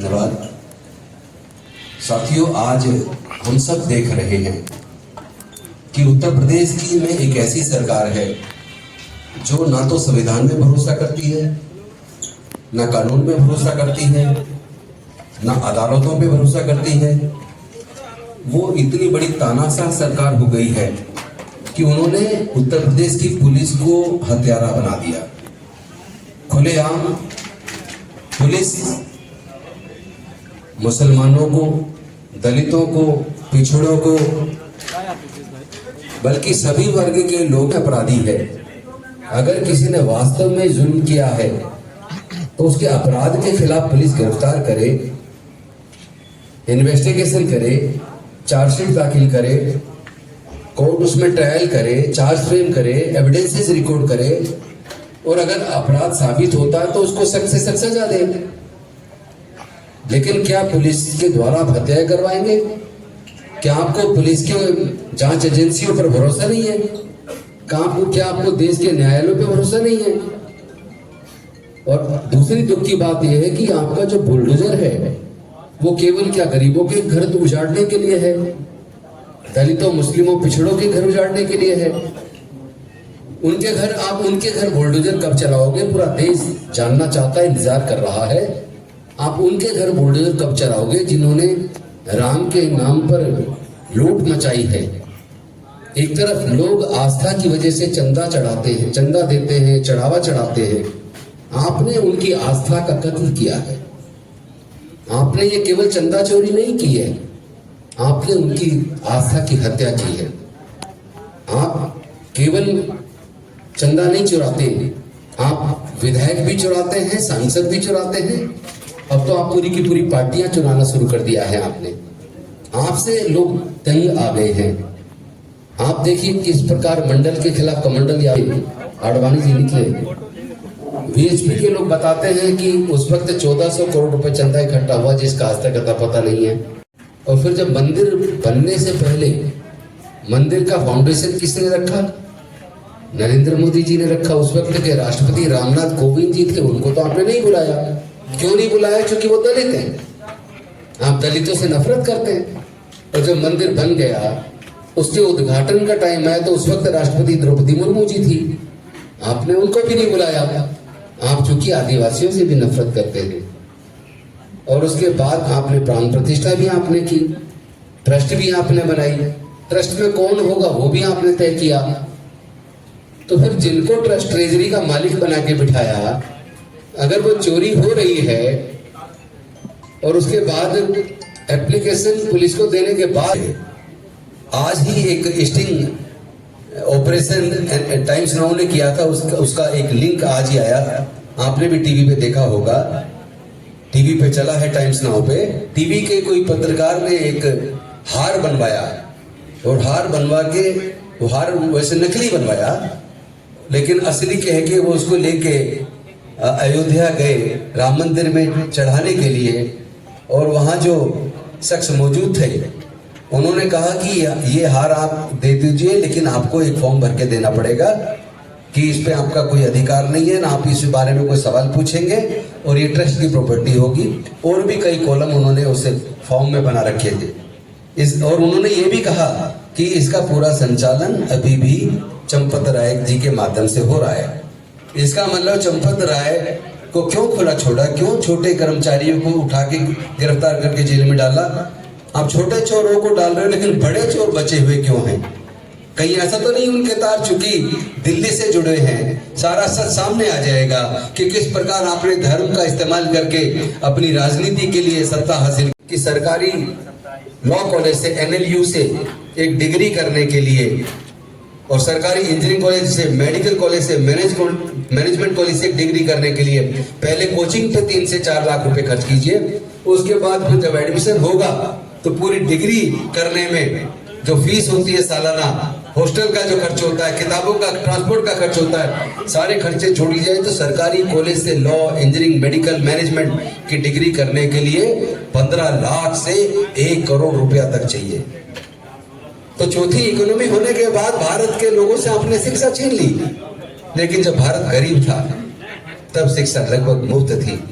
धन्यवाद। साथियों, आज हम सब देख रहे हैं कि उत्तर प्रदेश की में एक ऐसी सरकार है जो ना तो संविधान में भरोसा करती है, ना कानून में भरोसा करती है, ना अदालतों पे भरोसा करती है। वो इतनी बड़ी तानाशाह सरकार हो गई है कि उन्होंने उत्तर प्रदेश की पुलिस को हत्यारा बना दिया। खुलेआम पुलिस मुसलमानों को, दलितों को, पिछड़ों को, बल्कि सभी वर्ग के लोग अपराधी है। अगर किसी ने वास्तव में जुल्म किया है तो उसके अपराध के खिलाफ पुलिस गिरफ्तार करे, इन्वेस्टिगेशन करे, चार्जशीट दाखिल करे, कोर्ट उसमें ट्रायल करे, चार्ज फ्रेम करे, एविडेंसेस रिकॉर्ड करे, और अगर अपराध साबित होता है तो उसको सख्त से सख्त सजा दे। लेकिन क्या पुलिस के द्वारा आप हत्या करवाएंगे? क्या आपको पुलिस के जांच एजेंसियों पर भरोसा नहीं है? क्या आपको देश के न्यायालयों पर भरोसा नहीं है? और दूसरी दुख की बात यह है कि आपका जो बुलडोजर है वो केवल क्या गरीबों के घर तो उजाड़ने के लिए है, दलितों, मुस्लिमों, पिछड़ों के घर उजाड़ने के लिए है। उनके घर बुलडोजर कब चलाओगे? पूरा देश जानना चाहता है, इंतजार कर रहा है। आप उनके घर बुलडोजर कब चलाओगे जिन्होंने राम के नाम पर लूट मचाई है? एक तरफ लोग आस्था की वजह से चंदा चढ़ाते हैं, चंदा देते हैं, चढ़ावा चढ़ाते हैं। आपने उनकी आस्था का कत्ल किया है। आपने ये केवल चंदा चोरी नहीं की है, आपने उनकी आस्था की हत्या की है। आप केवल चंदा नहीं चुराते, आप विधायक भी चुराते हैं, सांसद भी चुराते हैं। अब तो आप पूरी की पूरी पार्टियां चुराना शुरू कर दिया है आपने। आपसे लोग तंग आ गए हैं। आप देखिए किस प्रकार मंडल के खिलाफ कमंडल या आडवाणी जी निकले। वीएचपी के लोग बताते हैं कि उस वक्त 1400 करोड़ रुपए चंदा इकट्ठा हुआ जिसका आज तक अता पता नहीं है। और फिर जब मंदिर बनने से पहले मंदिर का फाउंडेशन किसने रखा? नरेंद्र मोदी जी ने रखा। उस वक्त के राष्ट्रपति रामनाथ कोविंद जी थे, उनको तो आपने नहीं बुलाया। क्यों नहीं बुलाया? क्योंकि वो दलित हैं। आप दलितों से नफरत करते हैं। और जब मंदिर बन गया, उसके उद्घाटन का टाइम आया तो उस वक्त राष्ट्रपति द्रौपदी मुर्मू जी थी, आपने उनको भी नहीं बुलाया। आप चूंकि आदिवासियों से भी नफरत करते हैं। और उसके बाद आपने प्राण प्रतिष्ठा भी आपने की, ट्रस्ट भी आपने बनाई। ट्रस्ट में कौन होगा वो भी आपने तय किया। तो फिर जिनको ट्रस्ट ट्रेजरी का मालिक बना के बिठाया, अगर वो चोरी हो रही है और उसके बाद एप्लीकेशन पुलिस को देने के बाद आज ही एक स्टिंग ऑपरेशन टाइम्स नाउ ने किया था, उसका एक लिंक आज ही आया। आपने भी टीवी पे देखा होगा, टीवी पे चला है टाइम्स नाउ पे। टीवी के कोई पत्रकार ने एक हार बनवाया और हार बनवा के वो हार वैसे नकली बनवाया, लेकिन असली कह के वो उसको लेके अयोध्या गए राम मंदिर में चढ़ाने के लिए। और वहां जो शख्स मौजूद थे उन्होंने कहा कि ये हार आप दे दीजिए, लेकिन आपको एक फॉर्म भर के देना पड़ेगा कि इस पे आपका कोई अधिकार नहीं है, ना आप इस बारे में कोई सवाल पूछेंगे, और ये ट्रस्ट की प्रॉपर्टी होगी। और भी कई कॉलम उन्होंने उसे फॉर्म में बना रखे थे। और उन्होंने ये भी कहा कि इसका पूरा संचालन अभी भी चंपत राय जी के माध्यम से हो रहा है। इसका मतलब चंपत राय को क्यों खुला छोड़ा? क्यों छोटे कर्मचारियों को उठा के गिरफ्तार करके जेल में डाला? आप छोटे चोरों को डाल रहे हो, लेकिन बड़े चोर बचे हुए क्यों हैं? कहीं ऐसा तो नहीं उनके तार चूंकि दिल्ली से जुड़े हैं? सारा सच सामने आ जाएगा कि किस प्रकार आपने धर्म का इस्तेमाल करके अपनी राजनीति के लिए सत्ता हासिल की। सरकारी लॉ कॉलेज से, NLU से एक डिग्री करने के लिए, और सरकारी इंजीनियरिंग कॉलेज से, मेडिकल कॉलेज से, मैनेजमेंट कॉलेज से एक डिग्री करने के लिए पहले कोचिंग पे 3 से 4 लाख रुपए खर्च कीजिए। उसके बाद फिर जब एडमिशन होगा तो पूरी डिग्री करने में जो फीस होती है सालाना, हॉस्टल का जो खर्च होता है, किताबों का, ट्रांसपोर्ट का खर्च होता है, सारे खर्चे छोड़ दी जाए तो सरकारी कॉलेज से लॉ, इंजीनियरिंग, मेडिकल, मैनेजमेंट की डिग्री करने के लिए 15 लाख से 1 करोड़ रुपया तक चाहिए। तो चौथी इकोनॉमी होने के बाद भारत के लोगों से आपने शिक्षा छीन ली। लेकिन जब भारत गरीब था तब शिक्षा लगभग मुफ्त थी।